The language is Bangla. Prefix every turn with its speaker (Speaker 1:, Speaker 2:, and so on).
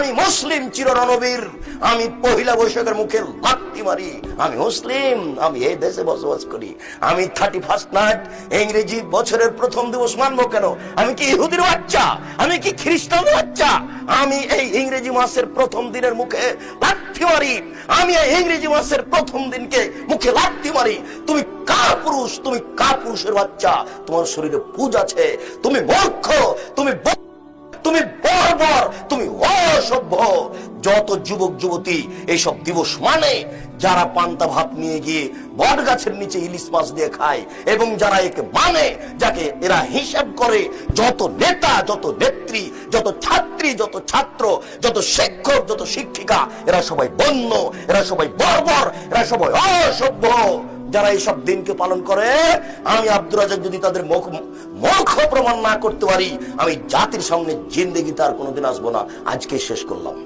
Speaker 1: আমি মুসলিম চিররণবীর, আমি পহিলা বৈশাখের মুখে লাথি মারি, আমি মুসলিম, আমি এই দেশে বসবাস করি। আমি 31st নাইট ইংরেজি বছরের প্রথম দিবস মানবো কেন? আমি কি ইহুদির বাচ্চা? আমি কি খ্রিস্টানের বাচ্চা? আমি এই ইংরেজি মাসের প্রথম দিনের মুখে লাথি মারি, আমি এই ইংরেজি মাসের প্রথম দিনকে মুখে লাথি মারি। তুমি কার পুরুষ? তুমি কার পুরুষের বাচ্চা? তোমার শরীরে পুজ আছে, তুমি মূর্খ, তুমি বর্বর, তুমি অসভ্য। যত যুবক যুবতী এইসব দিবস মানে, যারা পান্তা ভাত নিয়ে গিয়ে বট গাছের নিচে ইলিশ মাছ দিয়ে খায়, এবং যারা একে মানে, যাকে এরা হিসাব করে, যত নেতা, যত নেত্রী, যত ছাত্রী, যত ছাত্র, যত শিক্ষক, যত শিক্ষিকা, এরা সবাই বন্য, এরা সবাই বর্বর, এরা সবাই অসভ্য। যারা এইসব দিনকে পালন করে, আমি আব্দুর রাজ্জাক যদি তাদের মুখ প্রমাণ না করতে পারি, আমি জাতির সামনে জিন্দেগিতে আর কোনোদিন আসবো না। আজকে শেষ করলাম।